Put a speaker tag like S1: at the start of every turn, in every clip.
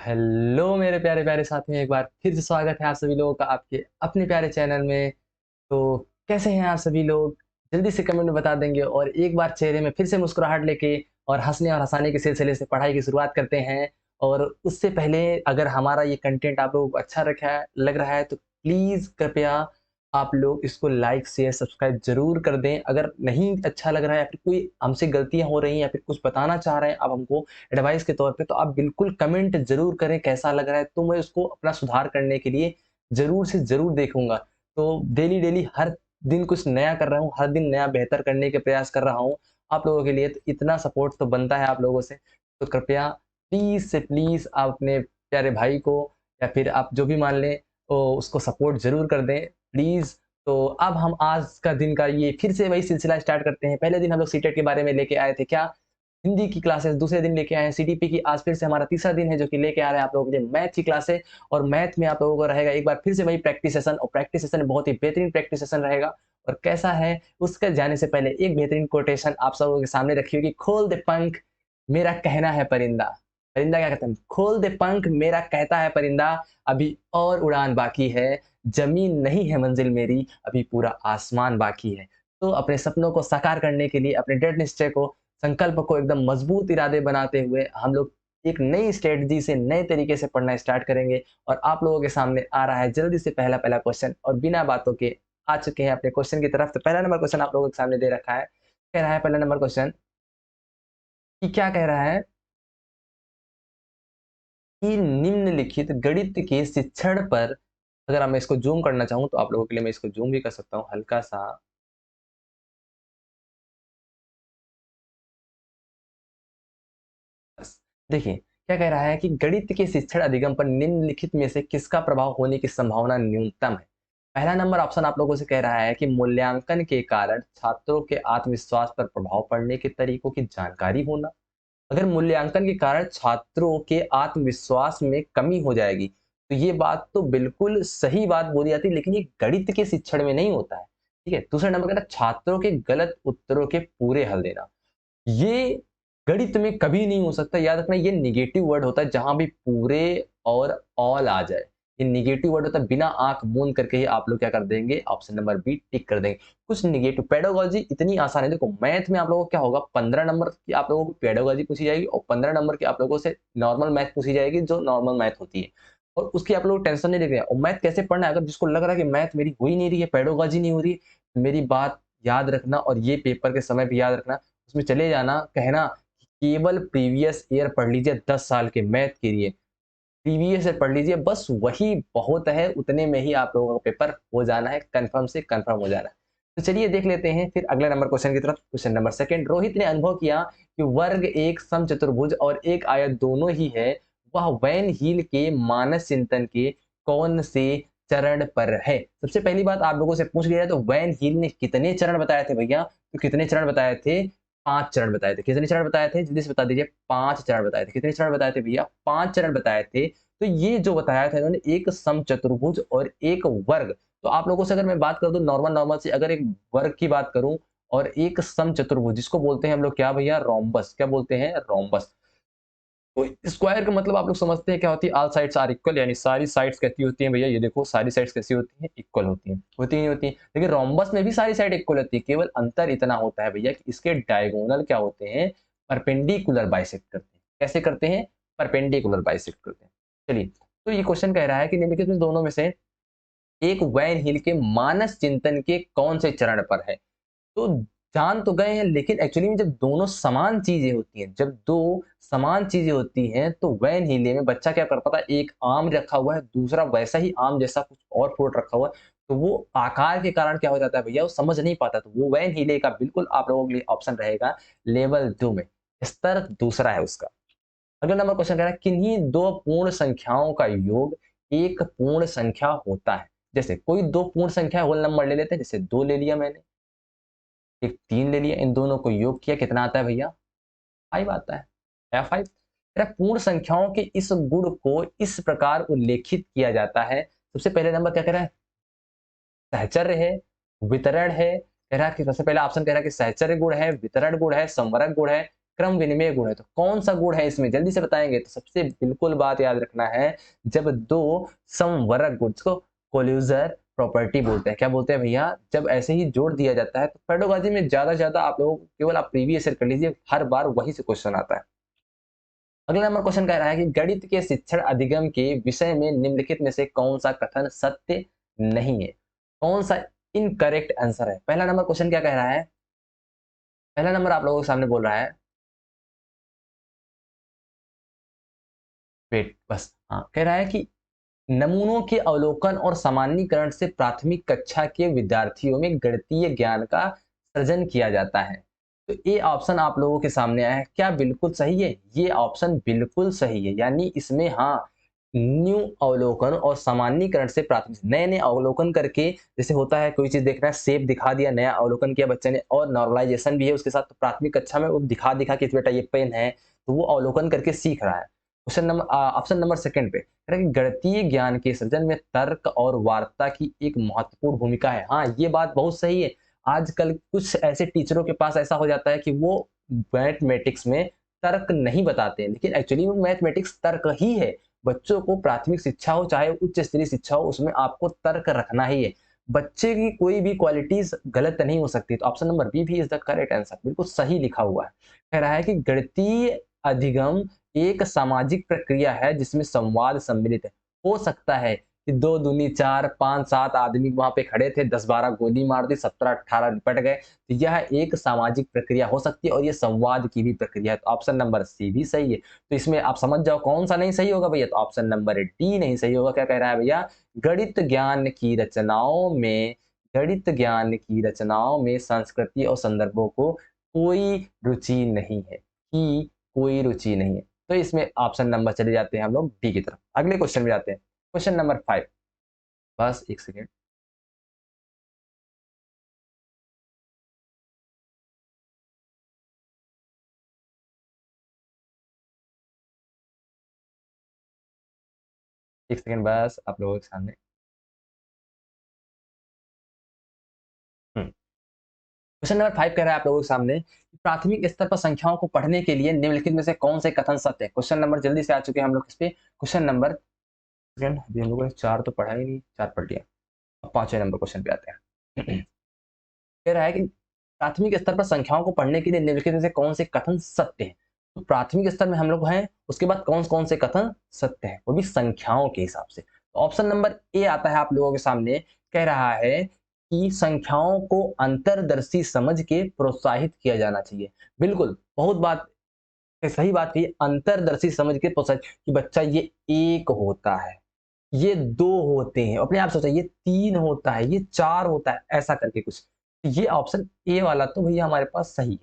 S1: Hello मेरे प्यारे प्यारे साथियों, एक बार फिर से स्वागत है आप सभी लोगों का आपके अपने प्यारे चैनल में। तो कैसे हैं आप सभी लोग? जल्दी से कमेंट में बता देंगे और एक बार चेहरे में फिर से मुस्कुराहट लेके और हंसने और हंसाने के सिलसिले से पढ़ाई की शुरुआत करते हैं। और उससे पहले अगर हमारा ये कंटेंट आप लोगों को अच्छा रखा है लग रहा है तो प्लीज़ कृपया आप लोग इसको लाइक शेयर सब्सक्राइब ज़रूर कर दें। अगर नहीं अच्छा लग रहा है या फिर कोई हमसे गलतियाँ हो रही हैं या फिर कुछ बताना चाह रहे हैं आप हमको एडवाइस के तौर पे, तो आप बिल्कुल कमेंट ज़रूर करें कैसा लग रहा है, तो मैं उसको अपना सुधार करने के लिए ज़रूर से ज़रूर देखूँगा। तो डेली हर दिन कुछ नया कर रहा हूँ, हर दिन नया बेहतर करने के प्रयास कर रहा हूँ आप लोगों के लिए, तो इतना सपोर्ट तो बनता है आप लोगों से। तो कृपया प्लीज़ से प्लीज़ आप अपने प्यारे भाई को या फिर आप जो भी मान लें, तो उसको सपोर्ट ज़रूर कर दें प्लीज़। तो अब हम आज का दिन का ये फिर से वही सिलसिला स्टार्ट करते हैं। पहले दिन हम लोग सीटेट के बारे में लेके आए थे क्या? हिंदी की क्लासेस दूसरे दिन लेके आए हैं, सीटीपी की आज फिर से हमारा तीसरा दिन है जो कि लेके आ रहे हैं आप लोगों के लिए मैथ की क्लासेस। और मैथ में आप लोगों को रहेगा एक बार फिर से वही प्रैक्टिस सेशन, और प्रैक्टिस सेशन बहुत ही बेहतरीन प्रैक्टिस सेशन रहेगा। और कैसा है उसके जाने से पहले एक बेहतरीन कोटेशन आप सबों के सामने रखी होगी, खोल दे पंख मेरा कहना है परिंदा। परिंदा क्या कहता है? खोल दे पंख मेरा कहता है परिंदा, अभी और उड़ान बाकी है, जमीन नहीं है मंजिल मेरी, अभी पूरा आसमान बाकी है। तो अपने सपनों को साकार करने के लिए अपने दृढ़ निश्चय को, संकल्प को एकदम मजबूत इरादे बनाते हुए हम लोग एक नई स्ट्रेटजी से नए तरीके से पढ़ना स्टार्ट करेंगे। और आप लोगों के सामने आ रहा है जल्दी से पहला पहला क्वेश्चन, और बिना बातों के आ चुके हैं अपने क्वेश्चन की तरफ। तो पहला नंबर क्वेश्चन आप लोगों के सामने दे रखा है। कह रहा है पहला नंबर क्वेश्चन कि क्या कह रहा है कि निम्नलिखित गणित के शिक्षण पर, अगर मैं इसको जूम करना चाहूँ तो आप लोगों के लिए मैं इसको जूम भी कर सकता हूँ हल्का सा। बस देखिए क्या कह रहा है कि गणित के शिक्षण अधिगम पर निम्नलिखित में से किसका प्रभाव होने की संभावना न्यूनतम है। पहला नंबर ऑप्शन आप लोगों से कह रहा है कि मूल्यांकन के कारण छात्रों के आत्मविश्वास पर प्रभाव पड़ने के तरीकों की जानकारी होना। अगर मूल्यांकन के कारण छात्रों के आत्मविश्वास में कमी हो जाएगी तो ये बात तो बिल्कुल सही बात बोली जाती है, लेकिन ये गणित के शिक्षण में नहीं होता है। ठीक है, दूसरा नंबर कहता है छात्रों के गलत उत्तरों के पूरे हल देना। ये गणित में कभी नहीं हो सकता, याद रखना ये नेगेटिव वर्ड होता है जहां भी पूरे और ऑल आ जाए। ये नेगेटिव वर्ड होता है, बिना आंख मूंद करके ही आप लोग क्या कर देंगे, ऑप्शन नंबर बी टिक कर देंगे। कुछ नेगेटिव पेडागोजी इतनी आसान है, देखो मैथ में आप लोगों को क्या होगा, 15 नंबर की आप लोगों को पेडागोजी पूछी जाएगी और 15 नंबर की आप लोगों से नॉर्मल मैथ पूछी जाएगी जो नॉर्मल मैथ होती है। और उसकी आप लोग टेंशन नहीं लेते हैं। और मैथ कैसे पढ़ना है, अगर जिसको लग रहा है कि मैथ मेरी हो ही नहीं रही है, पेडागोजी नहीं हो रही है, मेरी बात याद रखना और ये पेपर के समय भी याद रखना, उसमें चले जाना, कहना कि केवल प्रीवियस ईयर पढ़ लीजिए 10 साल के मैथ के लिए। प्रीवियस ईयर पढ़ लीजिए, बस वही बहुत है, उतने में ही आप लोगों का पेपर हो जाना है, कन्फर्म से कन्फर्म हो जाना है। तो चलिए देख लेते हैं फिर अगले नंबर क्वेश्चन की तरफ। क्वेश्चन नंबर सेकंड, रोहित ने अनुभव किया कि वर्ग एक समचतुर्भुज और एक आयत दोनों ही है, वह वैन हील के मानस चिंतन के कौन से चरण पर है। सबसे पहली बात आप लोगों से पूछ लिया तो वैन हील ने कितने चरण बताए थे भैया? तो कितने चरण बताए थे? 5 चरण बताए थे। कितने चरण बताए थे? जल्दी से बता दीजिए। 5 चरण बताए थे। कितने चरण बताए थे भैया? 5 चरण बताए थे। तो ये जो बताया था इन्होंने, एक समचतुर्भुज और एक वर्ग। तो आप लोगों से अगर मैं बात कर दूं नॉर्मल नॉर्मल से, अगर एक वर्ग की बात करूं और एक समचतुर्भुज, जिसको बोलते हैं हम लोग क्या भैया, रोम्बस। क्या बोलते हैं? रोम्बस। तो स्क्वायर का मतलब आप लोग समझते हैं क्या होती है, ऑल साइड्स आर इक्वल, यानी सारी साइड्स कैसी होती हैं भैया, ये देखो सारी साइड्स कैसी होती हैं, इक्वल होती हैं, होती नहीं होती हैं। लेकिन रोम्बस में भी सारी साइड इक्वल होती है, केवल अंतर इतना होता है भैया कि इसके डायगोनल क्या होते हैं, परपेंडिकुलर बाइसेक्ट करते हैं। कैसे करते हैं? परपेंडिकुलर बाइसेक्ट करते हैं। चलिए, तो ये क्वेश्चन कह रहा है कि निम्नलिखित में दोनों में से एक वैन हील के मानस चिंतन के कौन से चरण पर है। तो जान तो गए हैं, लेकिन एक्चुअली में जब दोनों समान चीजें होती हैं, जब दो समान चीजें होती हैं तो वैन हीले में बच्चा क्या कर पाता है, एक आम रखा हुआ है, दूसरा वैसा ही आम जैसा कुछ और फ्रूट रखा हुआ है, तो वो आकार के कारण क्या हो जाता है भैया, वो समझ नहीं पाता। तो वो वैन हीले का बिल्कुल आप लोगों के लिए ऑप्शन रहेगा लेवल 2 में, स्तर दूसरा है उसका। अगला नंबर क्वेश्चन कह रहा है किन्हीं दो पूर्ण संख्याओं का योग एक पूर्ण संख्या होता है। जैसे कोई दो पूर्ण संख्या होल नंबर ले लेते हैं, जैसे 2 ले लिया मैंने, एक 3 ले लिया, इन दोनों को योग किया, कितना आता है भैया? 5 आता है। क्या 5? पूर्ण संख्याओं के इस गुण को इस प्रकार उल्लेखित किया जाता है। सबसे पहले नंबर क्या कह रहा है? सहचर्य है, वितरण है। कह रहा है कि सबसे पहला ऑप्शन कह रहा है कि सहचर्य गुण है, वितरण गुण है, संवरक गुण है, क्रम विनिमय गुण है। तो कौन सा गुण है इसमें, जल्दी से बताएंगे। तो सबसे बिल्कुल बात याद रखना है, जब दो समवर्ग गुण को कोल्यूजर प्रॉपर्टी बोलते हैं। क्या बोलते हैं भैया, जब ऐसे ही जोड़ दिया जाता है। तो पेडागोजी में ज्यादा से ज्यादा आप लोग केवल आप प्रीवियस ईयर कर लीजिए, हर बार वही से क्वेश्चन आता है। अगला नंबर क्वेश्चन कह रहा है कि गणित के शिक्षण अधिगम के विषय में निम्नलिखित में से कौन सा कथन सत्य नहीं है, कौन सा इनकरेक्ट आंसर है। पहला नंबर क्वेश्चन क्या कह रहा है, पहला नंबर आप लोगों के सामने बोल रहा है, वेट बस, हाँ, कह रहा है कि नमूनों के अवलोकन और सामान्यीकरण से प्राथमिक कक्षा के विद्यार्थियों में गणितीय ज्ञान का सृजन किया जाता है। तो ये ऑप्शन आप लोगों के सामने आया है, क्या बिल्कुल सही है? ये ऑप्शन बिल्कुल सही है, यानी इसमें हाँ, न्यू अवलोकन और सामान्यीकरण से प्राथमिक नए नए अवलोकन करके, जैसे होता है कोई चीज देखना है, शेप दिखा दिया, नया अवलोकन किया बच्चे ने, और नॉर्मलाइजेशन भी है उसके साथ। तो प्राथमिक कक्षा में वो दिखा दिखा कि बेटा ये पेन है, तो वो अवलोकन करके सीख रहा है। Question number option number second पे कह रहा है कि गणितीय ज्ञान के सृजन में तर्क और वार्ता की एक महत्वपूर्ण भूमिका है। हाँ, ये बात बहुत सही है। आजकल कुछ ऐसे टीचरों के पास ऐसा हो जाता है कि वो मैथमेटिक्स में तर्क नहीं बताते हैं, लेकिन एक्चुअली वो मैथमेटिक्स तर्क ही है। बच्चों को प्राथमिक शिक्षा हो चाहे उच्च स्तरीय शिक्षा हो, उसमें आपको तर्क रखना ही है। बच्चे की कोई भी क्वालिटीज गलत नहीं हो सकती। तो ऑप्शन नंबर बी भी इज द करेक्ट आंसर, बिल्कुल सही लिखा हुआ है। कह रहा है कि गणितीय अधिगम एक सामाजिक प्रक्रिया है जिसमें संवाद सम्मिलित है। हो सकता है कि 2 दूनी 4, 5, 7 आदमी वहां पे खड़े थे, 10-12 गोली मार दी, 17-18 निपट गए। तो यह एक सामाजिक प्रक्रिया हो सकती है और ये संवाद की भी प्रक्रिया है। तो ऑप्शन नंबर सी भी सही है। तो इसमें आप समझ जाओ कौन सा नहीं सही होगा भैया। तो ऑप्शन नंबर डी नहीं सही होगा। क्या कह रहा है भैया, गणित ज्ञान की रचनाओं में गणित ज्ञान की रचनाओं में संस्कृति और संदर्भों को कोई रुचि नहीं है, कि कोई रुचि नहीं है। तो इसमें ऑप्शन नंबर चले जाते हैं हम लोग डी की तरफ। अगले क्वेश्चन में जाते हैं, क्वेश्चन नंबर 5। बस एक सेकेंड, एक सेकेंड बस आप लोगों के सामने। क्वेश्चन नंबर 5 कह रहा है आप लोगों के सामने कि प्राथमिक स्तर पर संख्याओं को पढ़ने के लिए निम्नलिखित में से कौन से कथन सत्य है। क्वेश्चन नंबर जल्दी से आ चुके हैं हम लोग इस पे। क्वेश्चन नंबर सेकंड, अभी हम लोगों ने 4 तो पढ़ा ही नहीं, 4 पढ़ लिया। अब 5वें नंबर क्वेश्चन पे आते हैं। कह रहा है कि प्राथमिक स्तर पर संख्याओं को पढ़ने के लिए निम्नलिखित में से कौन से कथन सत्य हैं। तो प्राथमिक स्तर में हम लोग हैं, उसके बाद कौन कौन से कथन सत्य हैं, वो भी संख्याओं के हिसाब से। तो ऑप्शन नंबर ए आता है आप लोगों के सामने। कह रहा है कि संख्याओं को अंतर्दर्शी समझ के प्रोत्साहित किया जाना चाहिए। बिल्कुल, बहुत बात सही बात कही, अंतर्दर्शी समझ के प्रोत्साहित कि बच्चा ये एक होता है, ये 2 होते हैं, अपने आप सोचा ये 3 होता है, ये 4 होता है, ऐसा करके कुछ। ये ऑप्शन ए वाला तो भैया हमारे पास सही है।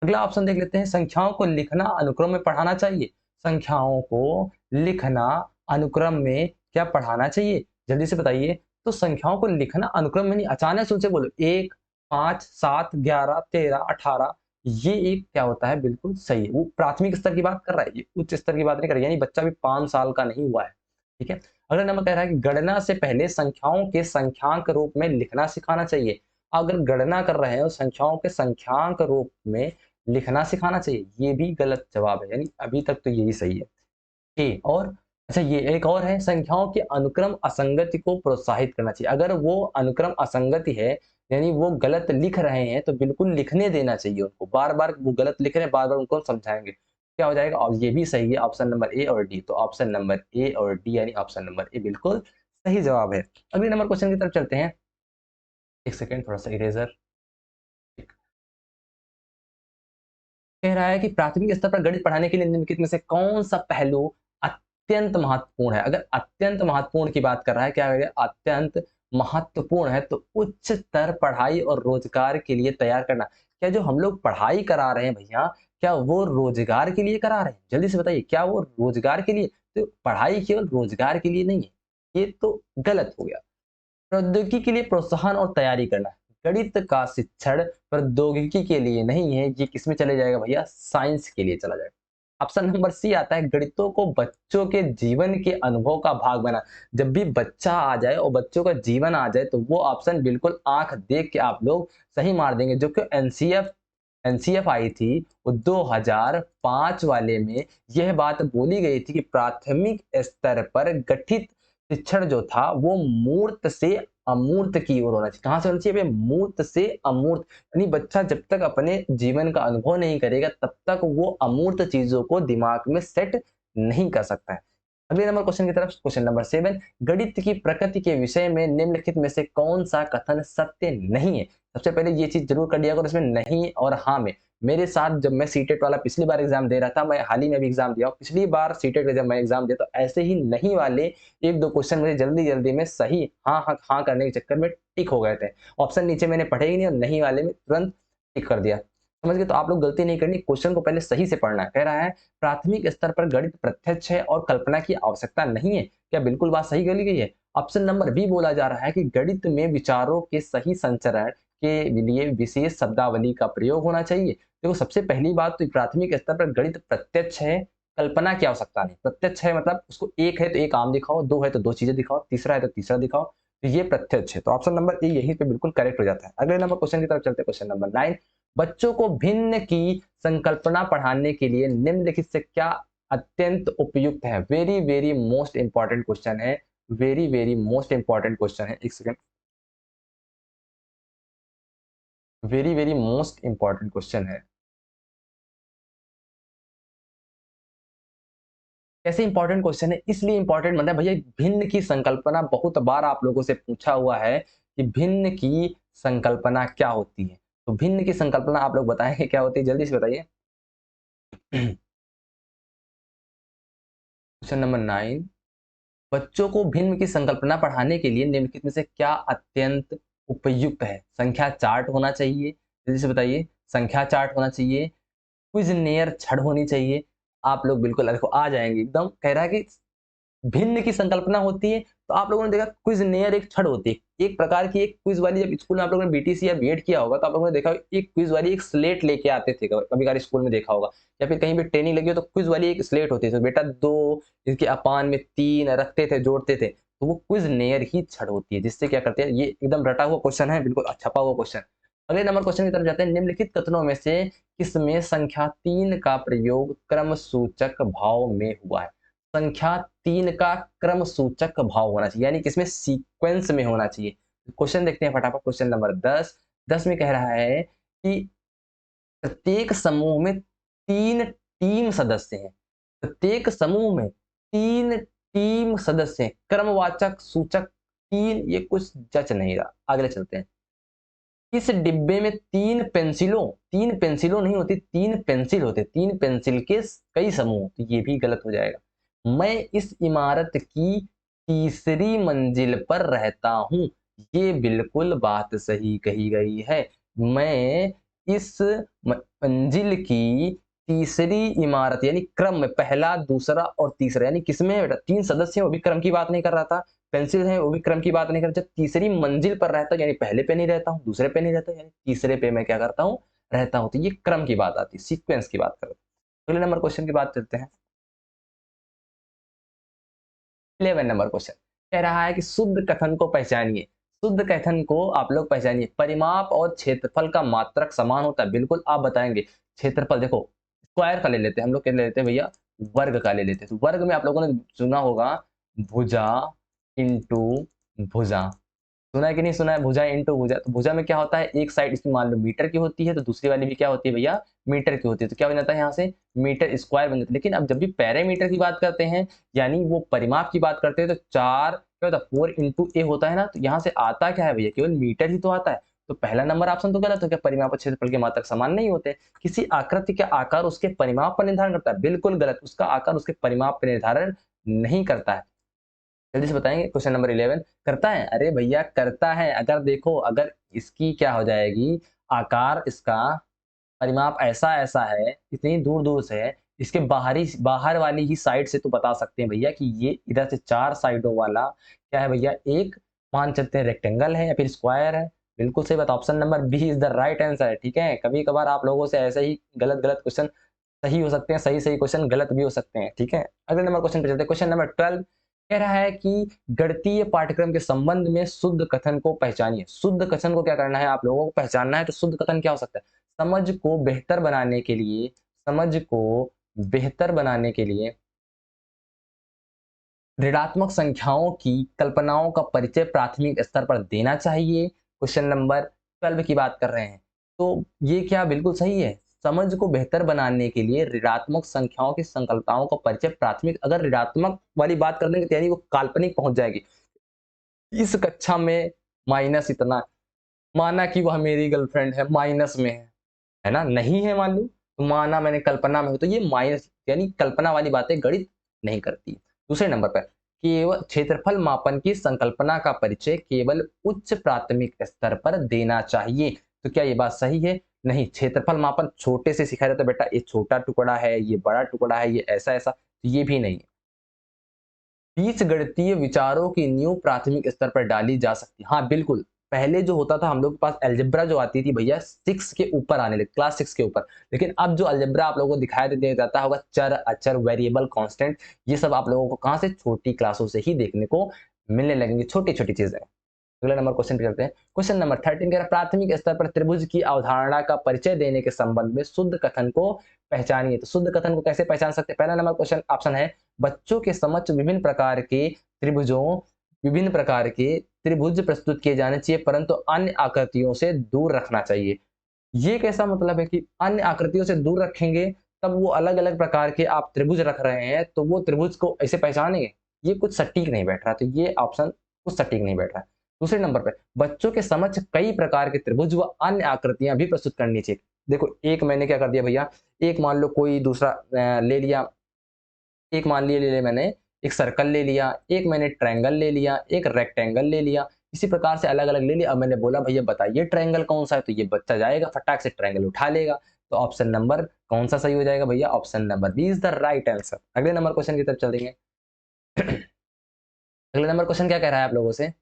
S1: अगला ऑप्शन देख लेते हैं, संख्याओं को लिखना अनुक्रम में पढ़ाना चाहिए। संख्याओं को लिखना अनुक्रम में क्या पढ़ाना चाहिए, जल्दी से बताइए। तो संख्याओं को लिखना अनुक्रम में नहीं, अचानक से उनसे बोलो 1, 5, 7, 11, 13, 18, ये एक क्या होता है, बिल्कुल सही है। वो प्राथमिक स्तर की बात कर रहा है, ये उच्च स्तर की बात नहीं कर रहा है, यानी बच्चा भी 5 साल का नहीं हुआ है। ठीक है। अगला नंबर कह रहा है कि गणना से पहले संख्याओं के संख्यांक रूप में लिखना सिखाना चाहिए। अगर गणना कर रहे हो संख्याओं के संख्यांक रूप में लिखना सिखाना चाहिए, ये भी गलत जवाब है, यानी अभी तक तो यही सही है। ए और अच्छा, ये एक और है, संख्याओं के अनुक्रम असंगति को प्रोत्साहित करना चाहिए। अगर वो अनुक्रम असंगति है, यानी वो गलत लिख रहे हैं, तो बिल्कुल लिखने देना चाहिए उनको। बार बार वो गलत लिख रहे हैं, बार बार उनको समझाएंगे, क्या हो जाएगा। और ये भी सही है, ऑप्शन नंबर ए और डी। तो ऑप्शन नंबर ए और डी यानी ऑप्शन नंबर ए बिल्कुल सही जवाब है। अगले नंबर क्वेश्चन की तरफ चलते हैं। एक सेकेंड, थोड़ा सा इरेजर। कह रहा है कि प्राथमिक स्तर पर गणित पढ़ाने के लिए निम्नलिखित में से कौन सा पहलू अत्यंत महत्वपूर्ण है। अगर अत्यंत महत्वपूर्ण की बात कर रहा है, क्या है अत्यंत महत्वपूर्ण है, तो उच्च स्तर पढ़ाई और रोजगार के लिए तैयार करना। क्या जो हम लोग पढ़ाई करा रहे हैं भैया, क्या वो रोजगार के लिए करा रहे हैं, जल्दी से बताइए, क्या वो रोजगार के लिए। तो पढ़ाई केवल रोजगार के लिए नहीं है, ये तो गलत हो गया। प्रौद्योगिकी के लिए प्रोत्साहन और तैयारी करना। गणित का शिक्षण प्रौद्योगिकी के लिए नहीं है, ये किसमें चले जाएगा भैया, साइंस के लिए चला जाएगा। ऑप्शन नंबर सी आता है, गणितों को बच्चों के जीवन के अनुभव का भाग बना। जब भी बच्चा आ जाए और बच्चों का जीवन आ जाए, तो वो ऑप्शन बिल्कुल आंख देख के आप लोग सही मार देंगे, जो कि एनसीएफ एनसीएफ आई थी, वो 2005 वाले में यह बात बोली गई थी कि प्राथमिक स्तर पर गठित शिक्षण जो था वो मूर्त से अमूर्त की ओर होना चाहिए। कहाँ से होना चाहिए भैया? मूर्त से अमूर्त। यानी बच्चा जब तक अपने जीवन का अनुभव नहीं करेगा तब तक वो अमूर्त चीजों को दिमाग में सेट नहीं कर सकता है। अगले नंबर क्वेश्चन की तरफ, क्वेश्चन नंबर 7, गणित की प्रकृति के विषय में निम्नलिखित में से कौन सा कथन सत्य नहीं है? सबसे पहले ये चीज जरूर कर लिया करो इसमें नहीं और हाँ में। मेरे साथ जब मैं सीटेट वाला पिछली बार एग्जाम दे रहा था, मैं हाल ही में भी एग्जाम दिया, पिछली बार सीटेट का जब मैं एग्जाम दिया तो ऐसे ही नहीं वाले एक दो क्वेश्चन मुझे जल्दी जल्दी में सही हाँ हाँ हाँ करने के चक्कर में टिक हो गए थे। ऑप्शन नीचे मैंने पढ़े ही नहीं और नहीं वाले में तुरंत टिक कर दिया। समझ गए? तो आप लोग गलती नहीं करनी, क्वेश्चन को पहले सही से पढ़ना है। कह रहा है प्राथमिक स्तर पर गणित प्रत्यक्ष है और कल्पना की आवश्यकता नहीं है। क्या बिल्कुल बात सही गली गई है? ऑप्शन नंबर बी बोला जा रहा है कि गणित में विचारों के सही संचरण के लिए विशेष शब्दावली का प्रयोग होना चाहिए। देखो सबसे पहली बात तो प्राथमिक स्तर पर गणित प्रत्यक्ष है, कल्पना की आवश्यकता नहीं। प्रत्यक्ष है मतलब उसको एक है तो एक आम दिखाओ, दो है तो दो चीजें दिखाओ, तीसरा है तो तीसरा दिखाओ, तो ये प्रत्यक्ष है। तो ऑप्शन नंबर ए यहीं पे बिल्कुल करेक्ट हो जाता है। अगले नंबर क्वेश्चन की तरफ चलते हैं, क्वेश्चन नंबर 9, बच्चों को भिन्न की संकल्पना पढ़ाने के लिए निम्नलिखित से क्या अत्यंत उपयुक्त है? Very very most important question है, very very most important question है। एक second, very very most important question है। कैसे इंपॉर्टेंट क्वेश्चन है? इसलिए इंपॉर्टेंट मतलब भैया भिन्न की संकल्पना बहुत बार आप लोगों से पूछा हुआ है कि भिन्न की संकल्पना क्या होती है। तो भिन्न की संकल्पना आप लोग बताएंगे क्या होती है, जल्दी से बताइए। क्वेश्चन नंबर 9, बच्चों को भिन्न की संकल्पना पढ़ाने के लिए निम्नलिखित में से क्या अत्यंत उपयुक्त है? संख्या चार्ट होना चाहिए, जल्दी से बताइए। संख्या चार्ट होना चाहिए, क्विज नेयर छड़ होनी चाहिए। आप लोग बिल्कुल देखो आ जाएंगे एकदम। कह रहा है कि भिन्न की संकल्पना होती है, तो आप लोगों ने देखा क्विज नेयर एक छड़ होती है, एक प्रकार की एक क्विज वाली। जब स्कूल में आप लोगों ने बीटीसी या बीएड किया होगा तो आप लोगों ने देखा एक क्विज वाली एक स्लेट लेके आते थे, कभी कभी स्कूल में देखा होगा, या फिर कहीं भी ट्रेनिंग लगी हो तो क्विज वाली एक स्लेट होती थी। तो बेटा दो, इसके अपान में तीन रखते थे, जोड़ते थे, तो वो क्विज नेयर ही छड़ होती है। जिससे क्या करते हैं, ये एकदम रटा हुआ क्वेश्चन है, बिल्कुल छपा हुआ क्वेश्चन। अगले नंबर क्वेश्चन की तरफ जाते हैं। निम्नलिखित कथनों में से किसमें संख्या 3 का प्रयोग क्रम सूचक भाव में हुआ है? संख्या 3 का क्रम सूचक भाव होना चाहिए, यानी किसमें? सीक्वेंस में होना चाहिए। क्वेश्चन देखते हैं फटाफट। क्वेश्चन नंबर 10 में कह रहा है कि प्रत्येक समूह में 3 टीम सदस्य हैं। प्रत्येक समूह में 3 टीम सदस्य हैं। क्रमवाचक सूचक 3 ये कुछ जच नहीं रहा। अगले चलते हैं। इस डिब्बे में 3 पेंसिलों नहीं होती, 3 पेंसिल होते, 3 पेंसिल के कई समूह, तो ये भी गलत हो जाएगा। मैं इस इमारत की तीसरी मंजिल पर रहता हूं, ये बिल्कुल बात सही कही गई है। मैं इस मंजिल की तीसरी इमारत, यानी क्रम में पहला दूसरा और तीसरा, यानी किसमें है बेटा? 3 सदस्य हैं, वो भी क्रम की बात नहीं कर रहा था। पेंसिल है वो भी क्रम की बात नहीं कर, जब तीसरी मंजिल पर रहता हूं यानी पहले पे नहीं रहता हूं, दूसरे पे नहीं रहता हूं, यानी तीसरे पे मैं क्या करता हूं? रहता हूं। तो ये क्रम की बात आती है, सीक्वेंस की बात कर रहे हैं। अगले नंबर क्वेश्चन की बात करते हैं। 11 नंबर क्वेश्चन कह रहा है कि शुद्ध कथन को पहचानिए। शुद्ध कथन को आप लोग पहचानिए। परिमाप और क्षेत्रफल का मात्रक समान होता है, बिल्कुल आप बताएंगे। क्षेत्रफल देखो स्क्वायर का ले लेते हैं हम लोग, क्या ले लेते हैं भैया? वर्ग का ले लेते हैं। तो वर्ग में आप लोगों ने सुना होगा भुजा इंटू भुजा। सुना है कि नहीं सुना है? भुजा इंटू भुजा। तो भुजा में क्या होता है, एक साइड इसकी मान लो मीटर की होती है तो दूसरी वाली भी क्या होती है भैया? मीटर की होती है। तो क्या बन जाता है यहाँ से? मीटर स्क्वायर बन जाता है। लेकिन अब जब भी पैरामीटर की बात करते हैं, यानी वो परिमाप की बात करते हैं, तो 4 क्या होता है? 4 इंटू ए होता है ना। तो यहाँ से आता क्या है भैया? केवल मीटर ही तो आता है। तो पहला नंबर ऑप्शन तो गलत हो गया। परिमाप और क्षेत्रफल के मात्रक समान नहीं होते। किसी आकृति का आकार उसके परिमाप पर निर्धारण करता है, बिल्कुल गलत। उसका आकार उसके परिमाप पर निर्धारण नहीं करता है। जल्दी से बताएंगे। क्वेश्चन नंबर 11 करता है? अरे भैया करता है। अगर देखो, अगर इसकी क्या हो जाएगी, आकार इसका परिमाप ऐसा ऐसा है, इतनी दूर दूर से है, इसके बाहर वाली ही साइड से तो बता सकते हैं भैया कि ये इधर से 4 साइडों वाला क्या है भैया? एक मान चलते हैं रेक्टेंगल है या फिर स्क्वायर है। बिल्कुल सही बात, option number B is the right answer है। ठीक है, कभी कभार आप लोगों से ऐसे ही गलत गलत क्वेश्चन सही हो सकते हैं, सही सही क्वेश्चन गलत भी हो सकते हैं। ठीक है, अगले नंबर क्वेश्चन पे चलते हैं। क्वेश्चन नंबर 12 कह रहा है कि गणितीय पाठ्यक्रम के संबंध में शुद्ध कथन को पहचानिए। शुद्ध कथन को क्या करना है? आप लोगों को पहचानना है। तो शुद्ध कथन क्या हो सकता है? समझ को बेहतर बनाने के लिए समझ को बेहतर बनाने के लिए ऋणात्मक संख्याओं की कल्पनाओं का परिचय प्राथमिक स्तर पर देना चाहिए। क्वेश्चन नंबर 12 की बात कर रहे हैं। तो ये क्या बिल्कुल सही है? समझ को बेहतर बनाने के लिए ऋणात्मक संख्याओं की संकल्पनाओं का परिचय प्राथमिक, अगर ऋणात्मक वाली बात कर देंगे तो यानी वो काल्पनिक पहुंच जाएगी। इस कक्षा में माइनस इतना, माना कि वह मेरी गर्लफ्रेंड है, माइनस में है ना? नहीं है मान लूं, तो माना मैंने कल्पना में हो, तो ये माइनस यानी कल्पना वाली बातें गणित नहीं करती। दूसरे नंबर पर केवल क्षेत्रफल मापन की संकल्पना का परिचय केवल उच्च प्राथमिक स्तर पर देना चाहिए। तो क्या ये बात सही है? नहीं, क्षेत्रफल मापन छोटे से सिखाया जाता है, बेटा ये छोटा टुकड़ा है, ये बड़ा टुकड़ा है, ये ऐसा ऐसा, तो ये भी नहीं है। बीजगणितीय विचारों की नींव प्राथमिक स्तर पर डाली जा सकती है। हाँ बिल्कुल, पहले जो होता था हम लोग के पास अलजेब्रा जो आती थी भैया 6 के ऊपर आने लगी, क्लास 6 के ऊपर। लेकिन अब जो अलजेब्रा आप लोगों को दिखाई दिया जाता होगा, चर अचर वेरिएबल कांस्टेंट, ये सब आप लोगों को कहां से, छोटी क्लासों से ही देखने को मिलने लगेंगे, छोटी छोटी चीजें। अगला नंबर क्वेश्चन पे चलते हैं। क्वेश्चन नंबर 13 कह रहा है प्राथमिक स्तर पर त्रिभुज की अवधारणा का परिचय देने के संबंध में शुद्ध कथन को पहचानिए। तो शुद्ध कथन को कैसे पहचान सकते हैं? पहला नंबर क्वेश्चन ऑप्शन है, बच्चों के समक्ष विभिन्न प्रकार के त्रिभुज प्रस्तुत किए जाने चाहिए, परंतु अन्य आकृतियों से दूर रखना चाहिए। ये कैसा मतलब है कि अन्य आकृतियों से दूर रखेंगे, तब वो अलग अलग प्रकार के आप त्रिभुज रख रहे हैं तो वो त्रिभुज को ऐसे पहचानेंगे? ये कुछ सटीक नहीं बैठ रहा, तो ये ऑप्शन कुछ सटीक नहीं बैठ रहा। दूसरे नंबर पे बच्चों के समक्ष कई प्रकार के त्रिभुज व अन्य आकृतियां भी प्रस्तुत करनी चाहिए। देखो एक मैंने क्या कर दिया भैया, एक मान लो कोई दूसरा ले लिया, एक मान लिया ले लिया मैंने, एक सर्कल ले लिया, एक मैंने ट्रायंगल ले लिया, एक रेक्टेंगल ले लिया, इसी प्रकार से अलग अलग ले लिया। अब मैंने बोला भैया बताइए ट्रायंगल कौन सा है, तो ये बच्चा जाएगा फटाक से ट्रायंगल उठा लेगा। तो ऑप्शन नंबर कौन सा सही हो जाएगा भैया? Option number B is the right answer. अगले नंबर क्वेश्चन की तरफ चलेंगे। अगले नंबर क्वेश्चन क्या कह रहा है आप लोगों से?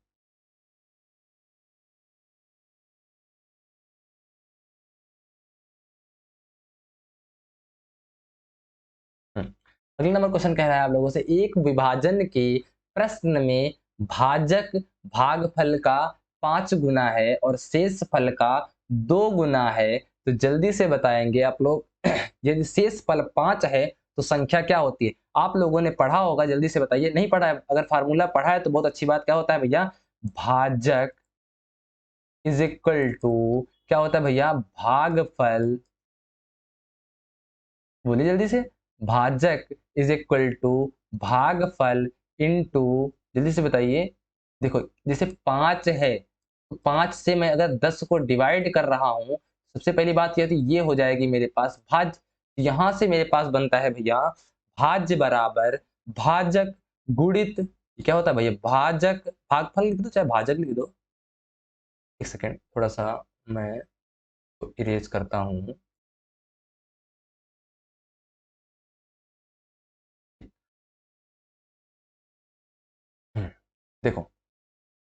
S1: हम्म, अगले नंबर क्वेश्चन कह रहा है आप लोगों से, एक विभाजन के प्रश्न में भाजक भागफल का 5 गुना है और शेष फल का 2 गुना है, तो जल्दी से बताएंगे आप लोग। यदि शेष फल 5 है तो संख्या क्या होती है? आप लोगों ने पढ़ा होगा, जल्दी से बताइए। नहीं पढ़ा है, अगर फार्मूला पढ़ा है तो बहुत अच्छी बात। क्या होता है भैया? भाजक इज इक्वल टू, क्या होता है भैया? भागफल, बोलिए जल्दी से। भाजक इज इक्वल टू भागफल इंटू, जल्दी से बताइए। देखो जैसे 5 है, तो 5 से मैं अगर 10 को डिवाइड कर रहा हूं, सबसे पहली बात यह तो ये हो जाएगी मेरे पास भाज, यहां से मेरे पास बनता है भैया भाज्य बराबर भाजक गुणित, क्या होता है भैया? भाजक, भागफल लिख दो चाहे भाजक लिख दो। एक सेकेंड, थोड़ा सा मैं इरेज करता हूं। देखो,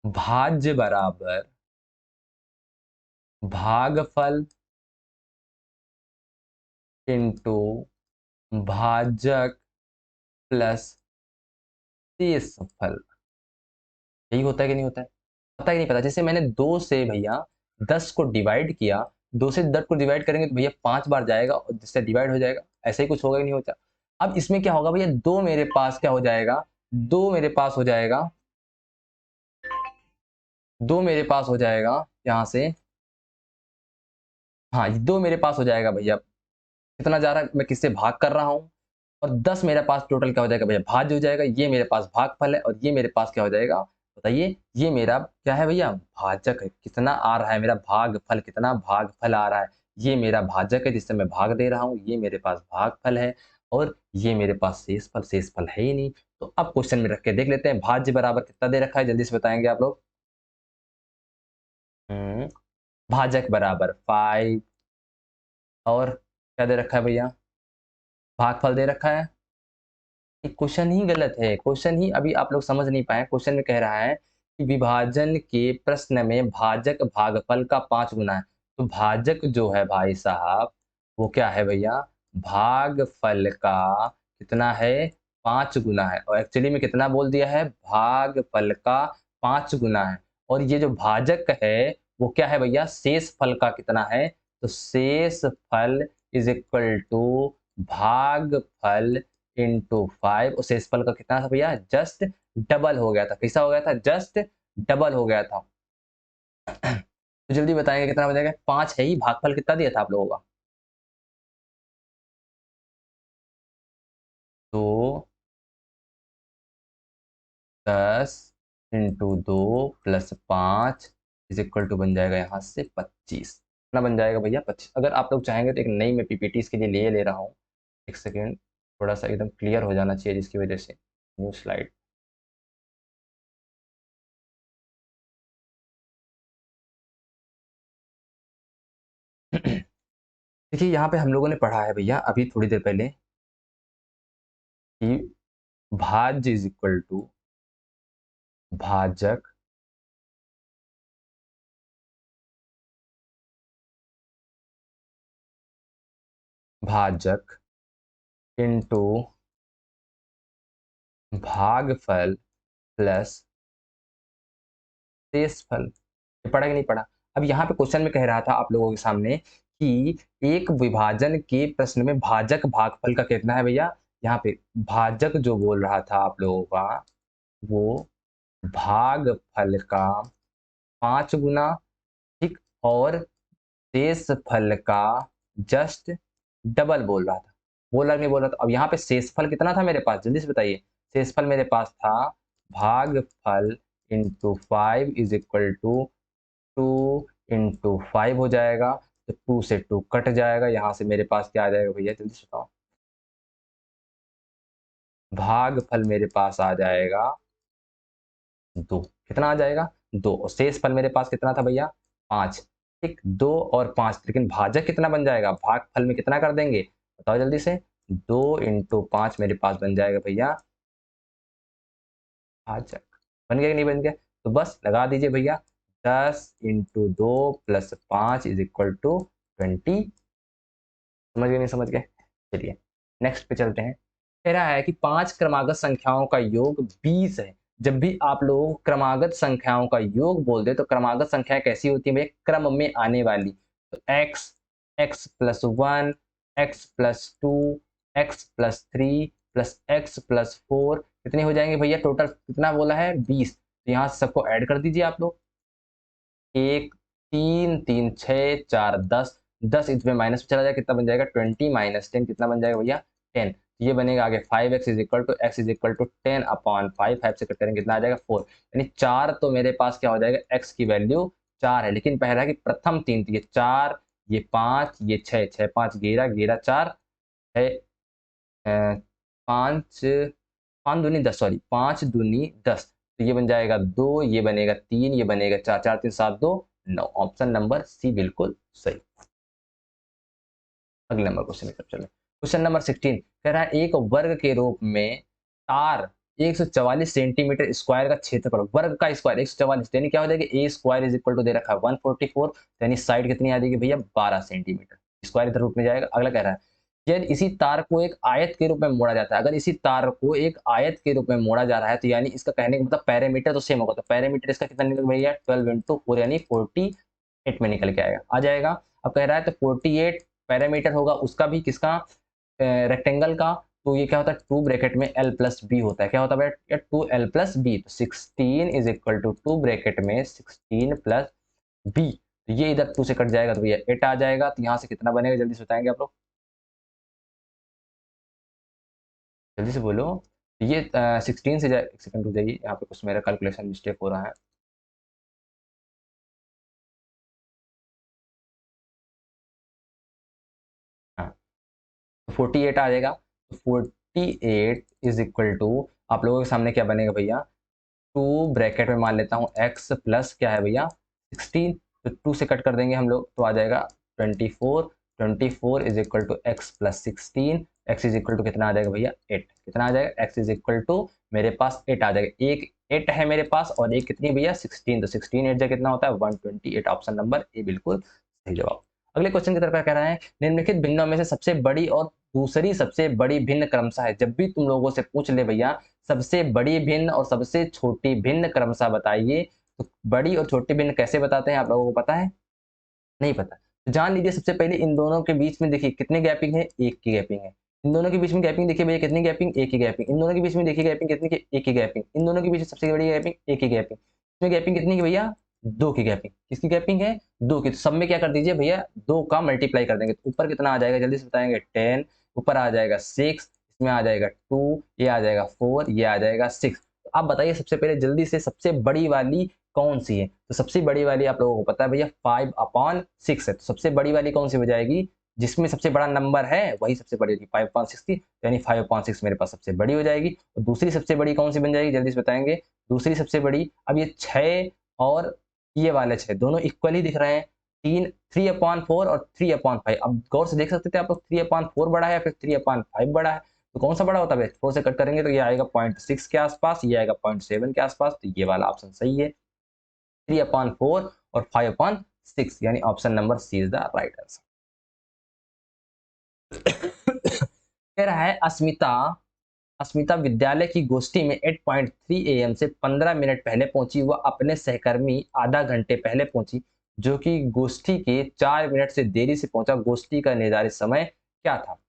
S1: भाज्य बराबर भागफल इंटू भाजक प्लस शेषफल, यही होता है कि नहीं होता है? पता ही नहीं पता। जैसे मैंने 2 से भैया 10 को डिवाइड किया, 2 से 10 को डिवाइड करेंगे तो भैया 5 बार जाएगा और जिससे डिवाइड हो जाएगा, ऐसा ही कुछ होगा कि नहीं होता? अब इसमें क्या होगा भैया, 2 मेरे पास क्या हो जाएगा, 2 मेरे पास हो जाएगा, 2 मेरे पास हो जाएगा यहाँ से। हाँ, 2 मेरे पास हो जाएगा भैया, कितना जा रहा है, मैं किससे भाग कर रहा हूँ, और 10 मेरे पास टोटल क्या हो जाएगा भैया? भाज्य हो जाएगा। ये मेरे पास भागफल है और ये मेरे पास क्या हो जाएगा बताइए? ये मेरा क्या है भैया? भाजक है। कितना आ रहा है मेरा भागफल, कितना भागफल आ रहा है? ये मेरा भाजक है जिससे मैं भाग दे रहा हूँ, ये मेरे पास भागफल है, और ये मेरे पास शेषफल, शेषफल है ही नहीं। तो अब क्वेश्चन में रख के देख लेते हैं, भाज्य बराबर कितना दे रखा है, जल्दी से बताएंगे आप लोग। हम्म, भाजक बराबर 5, और क्या दे रखा है भैया? भागफल दे रखा है। क्वेश्चन ही गलत है, क्वेश्चन ही अभी आप लोग समझ नहीं पाए। क्वेश्चन में कह रहा है कि विभाजन के प्रश्न में भाजक भागफल का 5 गुना है। तो भाजक जो है भाई साहब, वो क्या है भैया? भागफल का कितना है? 5 गुना है। और एक्चुअली में कितना बोल दिया है? भागफल का 5 गुना है। और ये जो भाजक है वो क्या है भैया? शेष फल का कितना है? तो शेष फल इज इक्वल टू भागफल इंटू 5, और शेषफल का कितना था भैया, जस्ट डबल हो गया था। कैसा हो गया था, जस्ट डबल हो गया था। तो जल्दी बताएंगे कितना बचेगा, 5 है ही, भागफल कितना दिया था आप लोगों का, तो 10 into 2 plus 5 is equal to बन जाएगा यहाँ से 25। कितना बन जाएगा भैया, 25। अगर आप लोग चाहेंगे तो एक नई मैं पीपीटी इसके लिए ले रहा हूँ, एक सेकेंड, थोड़ा सा एकदम क्लियर हो जाना चाहिए, जिसकी वजह से न्यू स्लाइड। देखिए यहाँ पे हम लोगों ने पढ़ा है भैया अभी थोड़ी देर पहले कि भाज्य इज इक्वल टू भाजक भाजक इंटू भागफल प्लस शेषफल। ये पढ़ा कि नहीं पढ़ा। अब यहाँ पे क्वेश्चन में कह रहा था आप लोगों के सामने कि एक विभाजन के प्रश्न में भाजक भागफल का कितना है भैया, यहाँ पे भाजक जो बोल रहा था आप लोगों का, वो भागफल का 5 गुना, ठीक, और शेषफल का जस्ट डबल बोल रहा था। बोल रहा नहीं बोल रहा था। अब यहाँ पे शेषफल कितना था मेरे पास, जल्दी से बताइए। शेषफल मेरे पास था भागफल into 5 is equal to 2 into 5 हो जाएगा, तो 2 से 2 कट जाएगा, यहाँ से मेरे पास क्या आ जाएगा भैया, जल्दी से बताओ। भागफल मेरे पास आ जाएगा 2। कितना आ जाएगा, 2, और शेषफल मेरे पास कितना था भैया, 5। ठीक, 2 और 5, लेकिन भाजक कितना बन जाएगा, भागफल में कितना कर देंगे, बताओ जल्दी से। 2 इंटू 5 मेरे पास बन जाएगा भैया भाजक। बन गया कि नहीं बन गया, तो बस लगा दीजिए भैया, 10 into 2 plus 5 is equal to 20। समझ गए नहीं समझ गए, चलिए नेक्स्ट पे चलते हैं। कह रहा है कि 5 क्रमागत संख्याओं का योग 20 है। जब भी आप लोग क्रमागत संख्याओं का योग बोल दे तो क्रमागत संख्याएं कैसी होती है भैया, क्रम में आने वाली। तो x, x plus 1, x plus 2, x plus 3 plus x plus 4 कितने हो जाएंगे भैया, टोटल कितना बोला है, 20। तो यहाँ से सबको ऐड कर दीजिए आप लोग। 1, 3, 3, 6, 4, 10, 10 इसमें माइनस में चला जाएगा, कितना बन जाएगा, 20 माइनस 10 कितना बन जाएगा भैया, 10। ये बनेगा आगे 5x is equal to x is equal to 10 upon 5, 5 से कट करेंगे कितना आ जाएगा, 4। यानी 4, तो मेरे पास क्या हो जाएगा, x की वैल्यू 4 है, लेकिन पहला है कि प्रथम 3, तो ये 4, ये 5, ये 6, 6 5 11, 11 4 है, 5 5 दूनी 10, सॉरी 5 दूनी 10, तो ये बन जाएगा 2, ये बनेगा 3, ये बनेगा 4, 4 3 7 2 9। ऑप्शन नंबर सी बिल्कुल सही। अगले नंबर क्वेश्चन की तरफ चले। क्वेश्चन नंबर 16 कह रहा है एक वर्ग के रूप में तार 144 सेंटीमीटर स्क्वायर का क्षेत्रफल, वर्ग का स्क्वायर 144, यानी क्या हो जाएगा, ए स्क्वायर इज इक्वल टू दे रखा है 144, यानी साइड कितनी आ जाएगी भैया, 12 सेंटीमीटर। स्क्वायर इधर रूप में जाएगा। अगला कह रहा है यदि इसी तार को एक आयत के रूप में मोड़ा जाता है, अगर इसी तार को एक आयत के रूप में मोड़ा जा रहा है, तो यानी इसका कहने का मतलब पैरामीटर तो सेम होगा, तो पैरामीटर इसका कितना निकल भैया, 12 इंटू 4 यानी 48 में निकल के आएगा, आ जाएगा। अब कह रहा है तो 48 पैरामीटर होगा उसका भी, किसका, रेक्टेंगल का, तो ये क्या होता है, 2 ब्रैकेट में l प्लस बी होता है, क्या होता है भैया, 2l प्लस बी, तो 16 इज इक्वल टू 2 ब्रैकेट में 16 प्लस बी, तो ये इधर 2 से कट जाएगा, तो भैया 8 आ जाएगा। तो यहाँ से कितना बनेगा, जल्दी से बताएंगे आप लोग, जल्दी से बोलो। ये 16 से जाए, एक सेकंड रुक जाइए, यहाँ पे कुछ मेरा कैलकुलेशन मिस्टेक हो रहा है। हाँ, तो 48 आ जाएगा, तो 48 इज इक्वल टू आप लोगों के सामने क्या बनेगा भैया, 2 ब्रैकेट में मान लेता हूँ x प्लस क्या है भैया 16, तो 2 से कट कर देंगे हम लोग, तो आ जाएगा 24, 24 is equal to x plus 16, x is equal to कितना आ जाएगा भैया 8, कितना आ जाएगा, एक्स इज इक्वल टू मेरे पास 8 आ जाएगा, एक 8 है मेरे पास और एक कितनी भैया 16, तो 16 8 जा कितना होता है 128। ऑप्शन नंबर ए बिल्कुल सही जवाब। अगले क्वेश्चन की तरफ क्या कह रहा है, निम्नलिखित भिन्नों में से सबसे बड़ी और दूसरी सबसे बड़ी भिन्न क्रमशः है। जब भी तुम लोगों से पूछ ले भैया सबसे बड़ी भिन्न और सबसे छोटी भिन्न क्रमशः बताइए, तो बड़ी और छोटी भिन्न कैसे बताते हैं आप लोगों को पता है, नहीं पता, तो जान लीजिए सबसे पहले इन दोनों के बीच में देखिए कितने गैपिंग है, एक की गैपिंग है। इन दोनों के बीच में गैपिंग देखिए भैया कितनी गैपिंग, एक की गैपिंग। इन दोनों के बीच में देखिए गैपिंग कितनी की, एक की गैपिंग। इन दोनों के बीच सबसे बड़ी गैपिंग, एक की गैपिंग। इसमें गैपिंग कितनी की भैया, दो की गैपिंग। किसकी गैपिंग है, दो की। तो सब में क्या कर दीजिए भैया, दो का मल्टीप्लाई कर देंगे। तो ऊपर कितना आ जाएगा जल्दी से बताएंगे, 10, ऊपर आ जाएगा 6, इसमें आ जाएगा 2, ये आ जाएगा 4, ये आ जाएगा 6। तो आप बताइए सबसे पहले जल्दी से सबसे बड़ी वाली कौन सी है। तो सबसे बड़ी वाली आप लोगों को पता है भैया 5/6 है। तो सबसे बड़ी वाली कौन सी हो जाएगी, जिसमें सबसे बड़ा नंबर है वही सबसे बड़ी होगी 5/6 की, यानी 5/6 मेरे पास सबसे बड़ी हो जाएगी। और दूसरी सबसे बड़ी कौन सी बन जाएगी जल्दी से बताएंगे। दूसरी सबसे बड़ी, अब ये 6 और ये वाले 6 दोनों इक्वल ही दिख रहे हैं। 3/4 और 3/5। अब गौर से देख सकते थे आप लोग, 3/4 बड़ा है या फिर 3/5 बड़ा है। तो कौन सा बड़ा होता है, 4 से कट करेंगे तो ये आएगा 0.6 के आसपास, ये आएगा 0.7 के आसपास। तो ये वाला ऑप्शन सही है, 3/4 और 5/6, यानी option number C is the right answer. कह रहा है अस्मिता अस्मिता विद्यालय की गोष्ठी में 8:03 एएम से 15 मिनट पहले पहुंची। वह अपने सहकर्मी आधा घंटे पहले पहुंची, जो कि गोष्ठी के 4 मिनट से देरी से पहुंचा। गोष्ठी का निर्धारित समय क्या था।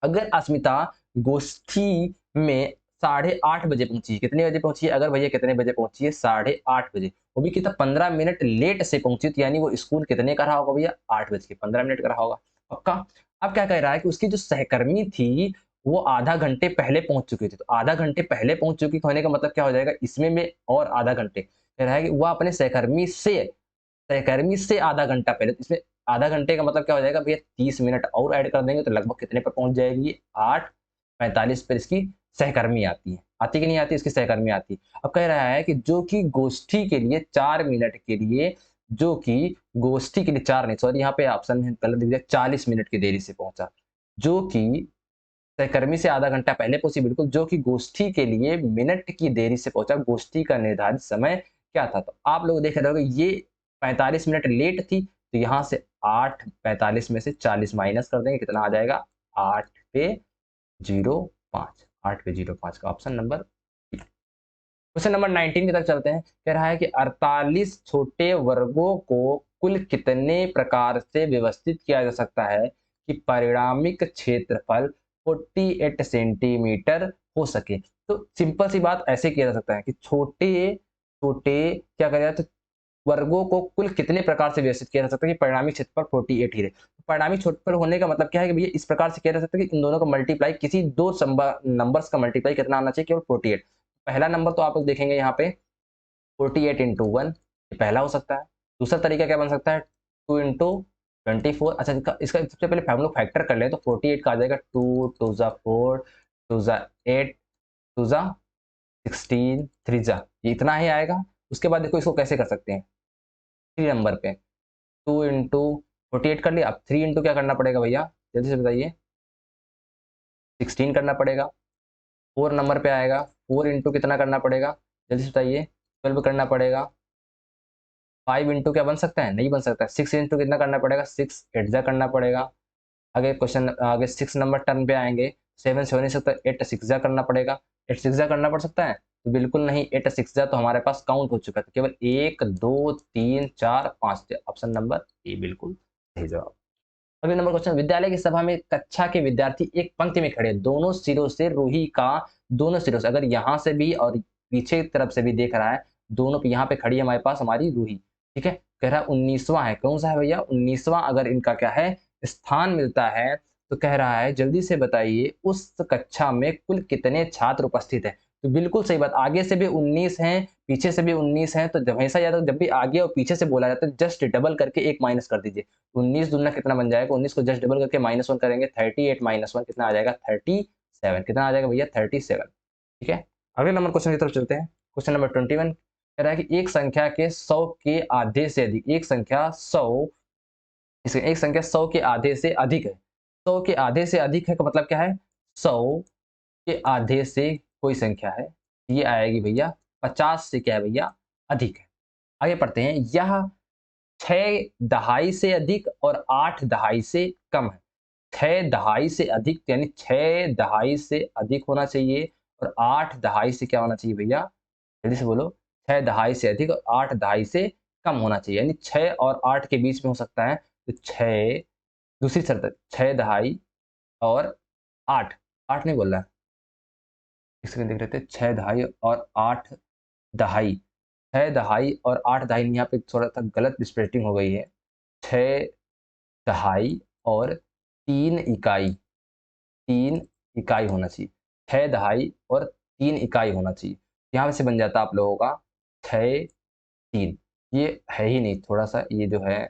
S1: अगर अस्मिता गोष्ठी में 8:30 बजे पहुंची है, कितने बजे पहुंची है, अगर भैया कितने बजे पहुंची है, 8:30 बजे, वो भी कितना 15 मिनट लेट से पहुंची, तो यानी वो स्कूल कितने का रहा होगा भैया, 8:15 का रहा होगा पक्का। अब क्या कह रहा है कि उसकी जो सहकर्मी थी वो आधा घंटे पहले पहुंच चुकी थी। तो आधा घंटे पहले पहुंच चुकी होने का मतलब क्या हो जाएगा, इसमें में और आधा घंटे कह रहा है कि वह अपने सहकर्मी से आधा घंटा पहले। तो इसमें आधा घंटे का मतलब क्या हो जाएगा भैया, 30 मिनट और ऐड कर देंगे तो लगभग कितने पर पहुंच जाएगी, 8:45 पर इसकी सहकर्मी आती है। आती कि नहीं आती, इसकी सहकर्मी आती है। अब कह रहा है कि जो कि गोष्ठी के लिए 4 मिनट के लिए, जो कि गोष्ठी के लिए 4 नहीं, सॉरी यहाँ पे ऑप्शन में गलत दिख गया, 40 मिनट की देरी से पहुंचा। जो कि सहकर्मी से आधा घंटा पहले पहुंची, बिल्कुल, जो कि गोष्ठी के लिए मिनट की देरी से पहुंचा। गोष्ठी का निर्धारित समय क्या था। तो आप लोग देख रहे होंगे ये 45 मिनट लेट थी, तो यहाँ से 8:45 में से 40 माइनस कर देंगे, कितना आ जाएगा, 8/05। 8/05 का ऑप्शन नंबर। क्वेश्चन नंबर 19 की तरफ चलते हैं। कह रहा है कि 48 छोटे वर्गों को कुल कितने प्रकार से व्यवस्थित किया जा सकता है कि परिणामिक क्षेत्रफल 48 सेंटीमीटर हो सके। तो सिंपल सी बात ऐसे किया जा सकता है कि छोटे छोटे क्या करें, तो वर्गों को कुल कितने प्रकार से व्यवस्थित किया जा सकता है कि परिणामी क्षेत्रफल 48 ही रहे। परिणामी क्षेत्रफल होने का मतलब क्या है कि भैया इस प्रकार से किया जा सकता है कि इन दोनों का मल्टीप्लाई, किसी दो नंबर्स का मल्टीप्लाई कितना आना चाहिए, केवल 48। पहला नंबर तो आप लोग देखेंगे यहाँ पे 48 इंटू 1, ये पहला हो सकता है। दूसरा तरीका क्या बन सकता है, 2 इंटू 24। अच्छा, इसका सबसे पहले हम लोग फैक्टर कर ले तो 48 का आ जाएगा 2 2 जा 4 2 जा 8 2 जा 16 3 जा, ये इतना ही आएगा। उसके बाद देखो इसको कैसे कर सकते हैं, 3 नंबर पे 2 इंटू 48 कर लिया। अब 3 इंटू क्या करना पड़ेगा भैया, जल्दी से बताइए, 16 करना पड़ेगा। 4 नंबर पे आएगा, 4 इंटू कितना करना पड़ेगा, जल्दी से बताइए, 12 करना पड़ेगा। 5 इंटू क्या बन सकता है, नहीं बन सकता। 6 इंटू कितना करना पड़ेगा, 6 8 जा करना पड़ेगा। आगे क्वेश्चन, आगे 6 नंबर टर्न पे आएंगे, 7 से हो नहीं सकता, 8 6 जा करना पड़ेगा। 8 6 जा करना पड़ सकता है, तो बिल्कुल नहीं। 8 6 जा तो हमारे पास काउंट हो चुका है, तो केवल 1 2 3 4 5, ऑप्शन नंबर ए बिल्कुल सही जवाब। अगले नंबर क्वेश्चन, विद्यालय की सभा में कक्षा के विद्यार्थी एक पंक्ति में खड़े, दोनों सिरों से रूही का, दोनों सिरों से, अगर यहाँ से भी और पीछे की तरफ से भी देख रहा है, दोनों पे यहाँ पे खड़ी है हमारे पास हमारी रूही, ठीक है। कह रहा है 19वां है, कौन सा है भैया, 19वां अगर इनका क्या है, स्थान मिलता है, तो कह रहा है जल्दी से बताइए उस कक्षा में कुल कितने छात्र उपस्थित है। तो बिल्कुल सही बात, आगे से भी 19 हैं, पीछे से भी 19 हैं, तो हमेशा याद रखो जब भी आगे और पीछे से बोला जाता है जस्ट डबल करके एक माइनस कर दीजिए। 19 दूना कितना बन जाएगा, 19 को जस्ट डबल करके -1 करेंगे, 38 -1 कितना आ जाएगा, 37। कितना आ जाएगा भैया, 37, ठीक है। अगले नंबर क्वेश्चन की तरफ चलते हैं। क्वेश्चन नंबर 21 कह रहा है कि एक संख्या के 100 के आधे से अधिक, एक संख्या 100, एक संख्या 100 के आधे से अधिक है। 100 के आधे से अधिक है का मतलब क्या है, 100 के आधे से कोई संख्या है, ये आएगी भैया 50 से क्या है भैया, अधिक है। आगे पढ़ते हैं, यह 6 दहाई से अधिक और 8 दहाई से कम है। 6 दहाई से अधिक यानी 6 दहाई से अधिक होना चाहिए, और 8 दहाई से क्या होना चाहिए भैया, जल्दी से बोलो, 6 दहाई से अधिक और 8 दहाई से कम होना चाहिए, यानी 6 और 8 के बीच में हो सकता है। तो 6, दूसरी शर्त 6 दहाई और 8, 8 नहीं बोल रहा है, एक सेकंड देख रहे थे, 6 दहाई और 8 दहाई, 6 दहाई और 8 दहाई, यहाँ पे थोड़ा सा गलत स्पेलिंग हो गई है, 6 दहाई और 3 इकाई, 3 इकाई होना चाहिए, 6 दहाई और 3 इकाई होना चाहिए, यहाँ से बन जाता आप लोगों का 6 3, ये है ही नहीं, थोड़ा सा ये जो है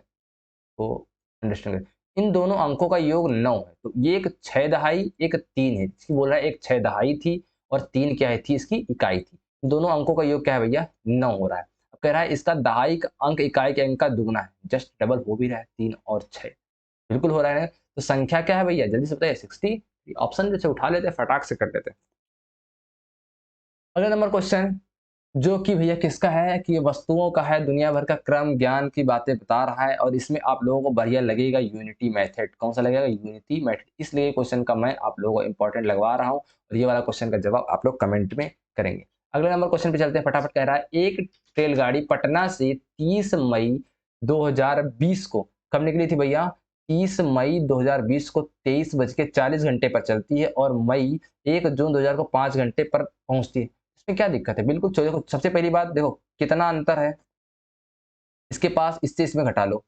S1: वो अंडरस्टैंड करें। इन दोनों अंकों का योग 9 है, तो ये एक 6 दहाई, एक 3 है, इसकी बोल रहा है एक 6 दहाई थी और 3 क्या है थी, इसकी इकाई थी। दोनों अंकों का योग क्या है भैया, 9 हो रहा है। अब कह रहा है इसका दहाई का अंक इकाई के अंक का दुगना है, जस्ट डबल हो भी रहा है, 3 और 6 बिल्कुल हो रहा है। तो संख्या क्या है भैया, जल्दी से बताइए, 60। ऑप्शन जैसे उठा लेते हैं, फटाक से कर देते हैं। अगला नंबर क्वेश्चन, जो कि भैया किसका है कि वस्तुओं का है, दुनिया भर का क्रम ज्ञान की बातें बता रहा है, और इसमें आप लोगों को बढ़िया लगेगा यूनिटी मेथड। कौन सा लगेगा, यूनिटी मेथड, इसलिए क्वेश्चन का मैं आप लोगों को इंपॉर्टेंट लगवा रहा हूँ, और ये वाला क्वेश्चन का जवाब आप लोग कमेंट में करेंगे। अगले नंबर क्वेश्चन पे चलते हैं, फटाफट कह रहा है, एक रेलगाड़ी पटना से 30 मई 2020 को कब निकली थी भैया, 30 मई 2020 को 23:40 पर चलती है, और मई 1 जून 2000 को 5 घंटे पर पहुंचती है। इसमें क्या दिक्कत है, बिल्कुल देखो, सबसे पहली बात देखो कितना अंतर है इसके पास, इससे इसमें घटा लो,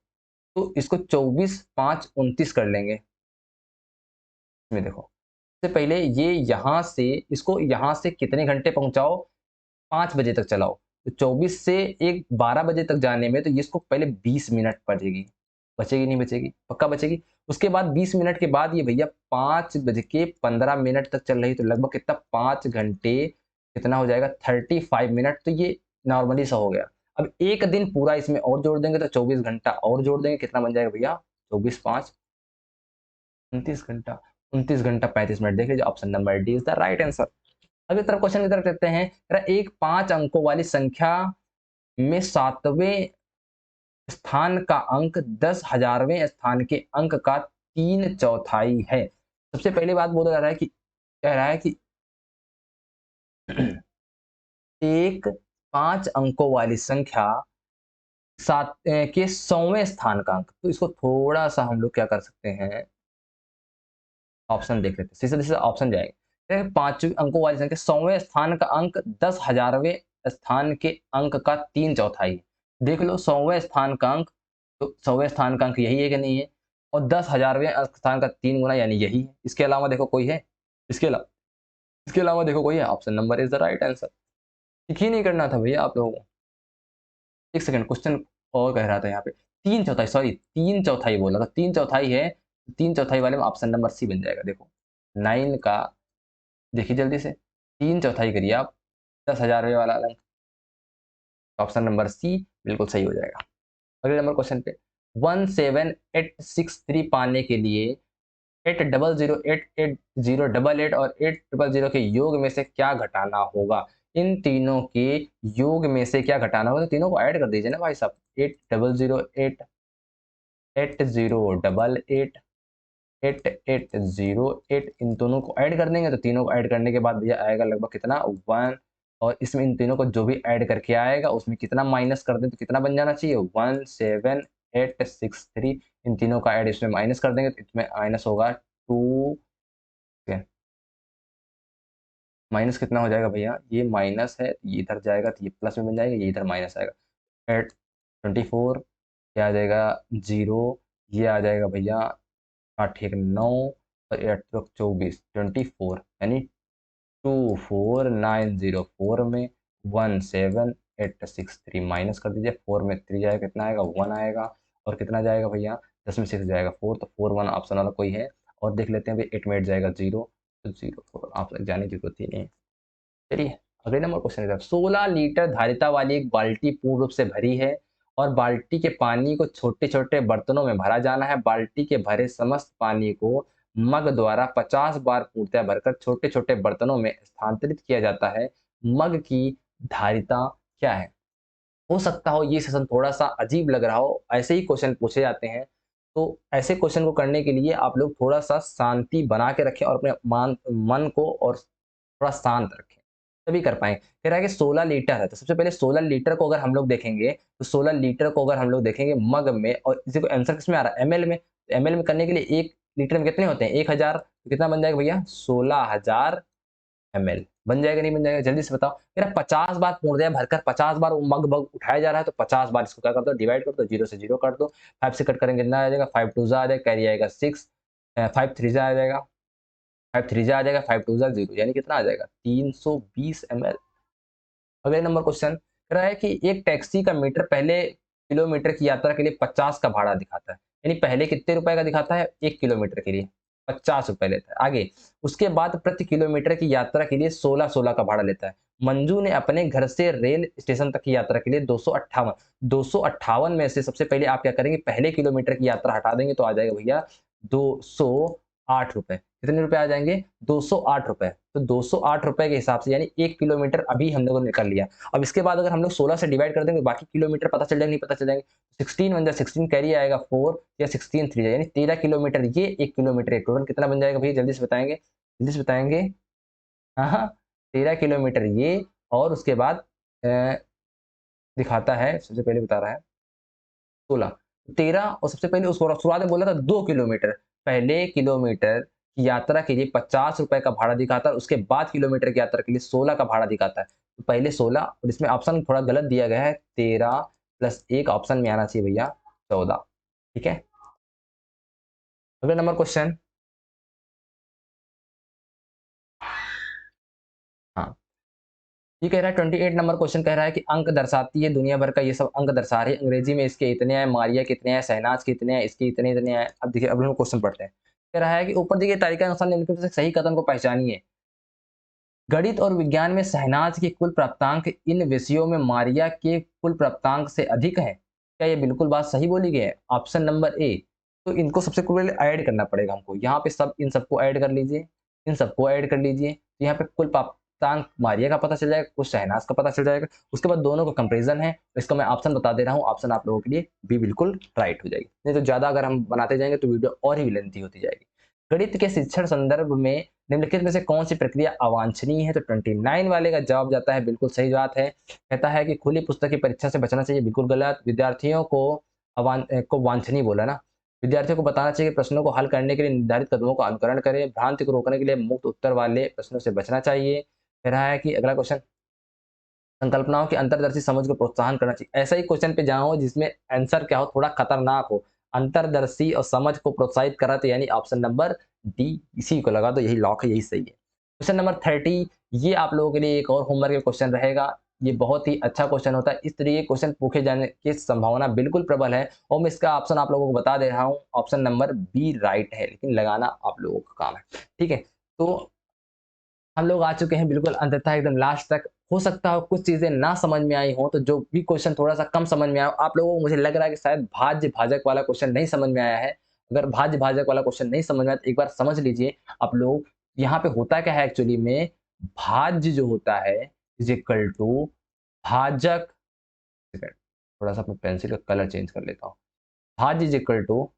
S1: तो इसको 24 5 29 कर लेंगे। इसमें देखो, सबसे पहले ये यहाँ से, इसको यहाँ से कितने घंटे पहुंचाओ, 5 बजे तक चलाओ, तो 24 से एक 12 बजे तक जाने में, तो ये इसको पहले 20 मिनट बचेगी, बचेगी नहीं बचेगी, पक्का बचेगी। उसके बाद 20 मिनट के बाद ये भैया 5:15 तक चल रही, तो लगभग कितना, 5 घंटे, कितना हो जाएगा 35 मिनट, तो ये नॉर्मली सा हो गया। अब एक दिन पूरा इसमें और जोड़ देंगे, तो 24 घंटा और जोड़ देंगे, कितना बन जाएगा भैया, 24 5 29 घंटा, 29 घंटा 35 मिनट। देख लीजिए, option number D is the right answer. अगली तरफ क्वेश्चन की तरफ देखते हैं, एक 5 अंकों वाली संख्या में 7वें स्थान का अंक 10,000वें स्थान के अंक का 3/4 है। सबसे पहली बात बोला जा रहा है कि, कह रहा है कि एक 5 अंकों वाली संख्या के 100वें स्थान का अंक, तो इसको थोड़ा सा हम लोग क्या कर सकते हैं, ऑप्शन देख लेते हैं, सीधे सीधे ऑप्शन जाएंगे। 5 अंकों वाली संख्या 100वें स्थान का अंक 10,000वें स्थान के अंक का 3/4, देख लो 100वें स्थान का अंक, तो 100वें स्थान का अंक यही है कि नहीं है, और 10,000वें स्थान का 3 गुना यानी यही है। इसके अलावा देखो कोई है, इसके अलावा देखो कोई है, option number is the right answer. ठीक ही नहीं करना था भैया आप लोगों को। एक सेकंड, क्वेश्चन और कह रहा था यहाँ पे, 3/4, सॉरी 3/4 बोला था, 3/4 है, 3/4 वाले में ऑप्शन नंबर सी बन जाएगा। देखो 9 का, देखिए जल्दी से, 3/4 करिए आप, 10,000वें वाला अंक, ऑप्शन नंबर सी बिल्कुल सही हो जाएगा। अगले नंबर क्वेश्चन पे, 17863 पाने के लिए 8008888 और 800 के योग में से क्या घटाना होगा। इन तीनों के योग में से क्या घटाना होगा, तो तीनों को ऐड कर दीजिए ना भाई साहब, 8008 8088 8808, इन दोनों को ऐड कर देंगे, तो तीनों को ऐड करने के बाद भैया आएगा लगभग कितना, 1, और इसमें इन तीनों को जो भी ऐड करके आएगा उसमें कितना माइनस कर दें, तो कितना बन जाना चाहिए, 17863, इन तीनों का ऐड इसमें माइनस कर देंगे, तो इसमें माइनस होगा 2, माइनस कितना हो जाएगा भैया, ये माइनस है, ये इधर जाएगा तो ये प्लस में बन जाएगा, ये इधर माइनस आएगा, 24, ये आ जाएगा 0, ये आ जाएगा भैया 8 1 9, और 8 तो 24, 24 यानी 24904 में 17863 माइनस कर दीजिए, 4 में 3 जाएगा, कितना आएगा 1 आएगा, और कितना जाएगा भैया 10 में 6 जाएगा 4, तो 4 1 ऑप्शन वाला कोई है, और देख लेते हैं भाई 8 में 8 जाएगा 0, तो 0 4 आप जाने की जरूरत ही नहीं है। चलिए अगले नंबर क्वेश्चन की तरफ, 16 लीटर धारिता वाली एक बाल्टी पूर्ण रूप से भरी है, और बाल्टी के पानी को छोटे छोटे बर्तनों में भरा जाना है। बाल्टी के भरे समस्त पानी को मग द्वारा 50 बार पूर्णतः भरकर छोटे छोटे बर्तनों में स्थानांतरित किया जाता है। मग की धारिता क्या है। हो सकता हो ये सेशन थोड़ा सा अजीब लग रहा हो, ऐसे ही क्वेश्चन पूछे जाते हैं, तो ऐसे क्वेश्चन को करने के लिए आप लोग थोड़ा सा शांति बना के रखें, और अपने मन को और थोड़ा शांत रखें। तभी कर पाएंगे। कह रहा है कि 16 लीटर है, तो सबसे पहले 16 लीटर को अगर हम लोग देखेंगे, तो 16 लीटर को अगर हम लोग देखेंगे मग में, और इसी को आंसर किस में आ रहा है, एमएल में। एमएल में करने के लिए 1 लीटर में कितने होते हैं, 1000, तो कितना बन जाएगा भैया, 16000 एमएल। बन जाएगा नहीं बन जाएगा, जल्दी से बताओ। मेरा 50 बार पूर्णतः भरकर 50 बार मग मग उठाया जा रहा है, तो 50 बार इसको क्या कर दो, डिवाइड कर दो, 0 से 0 काट दो, 5 से कट करेंगे कितना आ जाएगा, 5 टू जा आ जाएगा, कैरी आएगा 6, 5 थ्री जा आ जाएगा, 5 थ्री जा आ जाएगा, 5 टू जा 0, यानी कितना आ जाएगा, 320 एमएल। अगले नंबर क्वेश्चन कह रहा है कि एक टैक्सी का मीटर पहले किलोमीटर की यात्रा के लिए 50 का भाड़ा दिखाता है, यानी पहले कितने रुपए का दिखाता है, 1 किलोमीटर के लिए 50 रुपए लेता है। आगे उसके बाद प्रति किलोमीटर की यात्रा के लिए 16-16 का भाड़ा लेता है। मंजू ने अपने घर से रेल स्टेशन तक की यात्रा के लिए 258 में से सबसे पहले आप क्या करेंगे, पहले किलोमीटर की यात्रा हटा देंगे तो आ जाएगा भैया 208 रुपए। कितने रुपए आ जाएंगे, 208 रुपए। तो 208 रुपए के हिसाब से, यानी 1 किलोमीटर अभी हम लोगों ने निकल लिया। अब इसके बाद अगर हम लोग 16 से डिवाइड कर देंगे, बाकी किलोमीटर पता चल जाएंगे, नहीं पता चल जाएंगे। 16 बन जाए, 16 कैरी आएगा 4 या 16 3 जाए, यानी 13 किलोमीटर ये 1 किलोमीटर है। टोटल कितना बन जाएगा भैया, जल्दी से बताएंगे, जल्दी से बताएंगे। हाँ हाँ, 13 किलोमीटर ये, और उसके बाद दिखाता है, सबसे पहले बता रहा है 16, 13, और सबसे पहले उसको शुरुआत में बोला था 2 किलोमीटर। पहले किलोमीटर की यात्रा के लिए 50 रुपए का भाड़ा दिखाता है, उसके बाद किलोमीटर की यात्रा के लिए 16 का भाड़ा दिखाता है। तो पहले 16, और इसमें ऑप्शन थोड़ा गलत दिया गया है, 13 प्लस 1 ऑप्शन में आना चाहिए भैया 14। ठीक है, अगला नंबर क्वेश्चन। हाँ, ये कह रहा है 28 नंबर क्वेश्चन कह रहा है कि अंक दर्शाती है, दुनिया भर का ये सब अंक दर्शा रहे हैं, अंग्रेजी में इसके इतने हैं, मारिया कितने हैं, शहनाज कितने हैं, इसके इतने इतने हैं। अब देखिए, अब हम क्वेश्चन पढ़ते हैं। कह रहा है कि ऊपर दिए तालिका के अनुसार निम्नलिखित में से सही कथन को पहचानिए। गणित और विज्ञान में शहनाज के कुल प्राप्तांक इन विषयों में मारिया के कुल प्राप्तांक से अधिक है, क्या ये बिल्कुल बात सही बोली गई है, ऑप्शन नंबर ए। तो इनको सबसे पहले ऐड करना पड़ेगा हमको, यहाँ पे सब इन सबको ऐड कर लीजिए, इन सबको ऐड कर लीजिए, तो यहाँ पे कुल प्राप्तांक मारिया का पता चल जाएगा, कुछ शहनाज का पता चल जाएगा। उसके बाद दोनों का कंपेरिजन है, इसका मैं ऑप्शन बता दे रहा हूँ, ऑप्शन आप लोगों के लिए बी बिल्कुल राइट हो जाएगी, नहीं तो ज्यादा अगर हम बनाते जाएंगे तो वीडियो और ही लेंथी होती जाएगी। गणित के शिक्षण संदर्भ में निम्नलिखित में से कौन सी प्रक्रिया अवांछनीय है, तो 29 वाले का जवाब जाता है बिल्कुल सही बात है। कहता है कि खुली पुस्तक की परीक्षा से बचना चाहिए, बिल्कुल गलत। विद्यार्थियों को वांछनीय बोला ना, विद्यार्थियों को बताना चाहिए कि प्रश्नों को हल करने के लिए निर्धारित कदमों का अनुकरण करें, भ्रांति को रोकने के लिए मुक्त उत्तर वाले प्रश्नों से बचना चाहिए। कह रहा है कि अगला क्वेश्चन, संकल्पनाओं की अंतर्दर्शी समझ को प्रोत्साहन करना चाहिए। ऐसा ही क्वेश्चन पे जाओ जिसमें आंसर क्या हो, थोड़ा खतरनाक हो, अंतर्दर्शी और समझ को प्रोत्साहित करा, तो यानी ऑप्शन नंबर डी, इसी को लगा दो, यही लॉक है, यही सही है। क्वेश्चन नंबर 30, ये आप लोगों के लिए एक और होमवर्क का क्वेश्चन रहेगा। ये बहुत ही अच्छा क्वेश्चन होता है, इस तरीके क्वेश्चन पूछे जाने की संभावना बिल्कुल प्रबल है, और मैं इसका ऑप्शन आप लोगों को बता दे रहा हूँ, ऑप्शन नंबर बी राइट है, लेकिन लगाना आप लोगों का काम है। ठीक है, तो हम लोग आ चुके हैं बिल्कुल अंततः एकदम लास्ट तक। हो सकता हो कुछ चीजें ना समझ में आई हो, तो जो भी क्वेश्चन थोड़ा सा कम समझ में आया, आप लोगों को मुझे लग रहा है कि शायद भाज्य भाजक वाला क्वेश्चन नहीं समझ में आया है। अगर भाज्य भाजक वाला क्वेश्चन नहीं समझ में आया तो एक बार समझ लीजिए आप लोग। यहाँ पे होता क्या है एक्चुअली में, भाज्य जो होता है इज इक्वल टू भाजक, थोड़ा सा अपने पेंसिल का कलर चेंज कर लेता हूँ। भाज्य इज इक्वल टू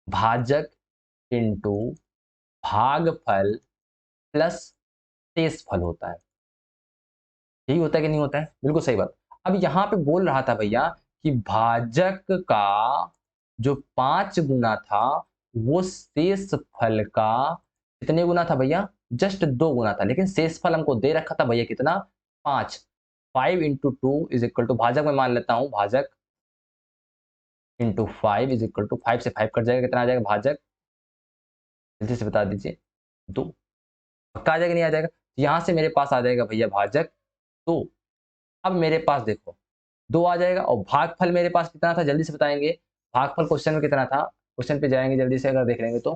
S1: भाजक इंटू भागफल प्लस शेषफल होता है। यही होता है कि नहीं होता है, बिल्कुल सही बात। अब यहाँ पे बोल रहा था भैया कि भाजक का जो 5 गुना था, वो शेषफल का कितने गुना था भैया, जस्ट 2 गुना था, लेकिन शेषफल हमको दे रखा था भैया कितना, 5। 5 into two is equal to, भाजक में मान लेता हूँ, भाजक इंटू 5 इज इक्वल टू, 5 से 5 कट जाएगा, कितना आ जाएगा भाजक, जल्दी से बता दीजिए, 2। पक्का आ जाएगा नहीं आ जाएगा, यहाँ से मेरे पास आ जाएगा भैया भाजक 2। अब मेरे पास देखो 2 आ जाएगा, और भागफल मेरे पास कितना था, जल्दी से बताएंगे, भागफल क्वेश्चन में कितना था, क्वेश्चन पे जाएंगे जल्दी से अगर देख लेंगे तो,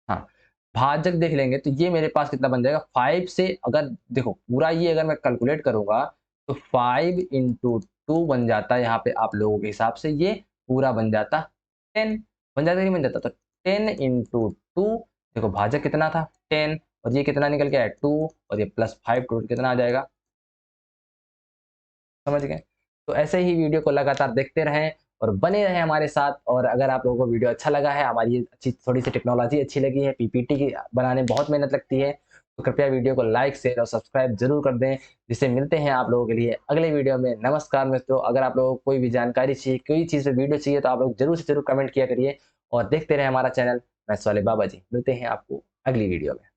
S1: हाँ, भाजक देख लेंगे तो ये मेरे पास कितना बन जाएगा, 5 से अगर देखो पूरा ये अगर मैं कैलकुलेट करूंगा तो 5 इंटू 2 बन जाता है, यहाँ पे आप लोगों के हिसाब से ये पूरा बन जाता 10, बन जाता नहीं बन जाता, तो 10 इंटू 2, देखो भाजक कितना था 10, और ये कितना निकल के आया 2, और ये प्लस 5, टोटल कितना आ जाएगा, समझ गए। तो ऐसे ही वीडियो को लगातार देखते रहें, और बने रहें हमारे साथ। और अगर आप लोगों को वीडियो अच्छा लगा है, हमारी ये अच्छी थोड़ी सी टेक्नोलॉजी अच्छी लगी है, पीपीटी की बनाने में बहुत मेहनत लगती है, तो कृपया वीडियो को लाइक, शेयर और सब्सक्राइब जरूर कर दें। जिससे मिलते हैं आप लोगों के लिए अगले वीडियो में। नमस्कार मित्रों, अगर आप लोगों को कोई भी जानकारी चाहिए, कोई चीज़ पे वीडियो चाहिए, तो आप लोग जरूर से जरूर कमेंट किया करिए और देखते रहे हमारा चैनल मैथ्स वाले बाबा जी। मिलते हैं आपको अगली वीडियो में।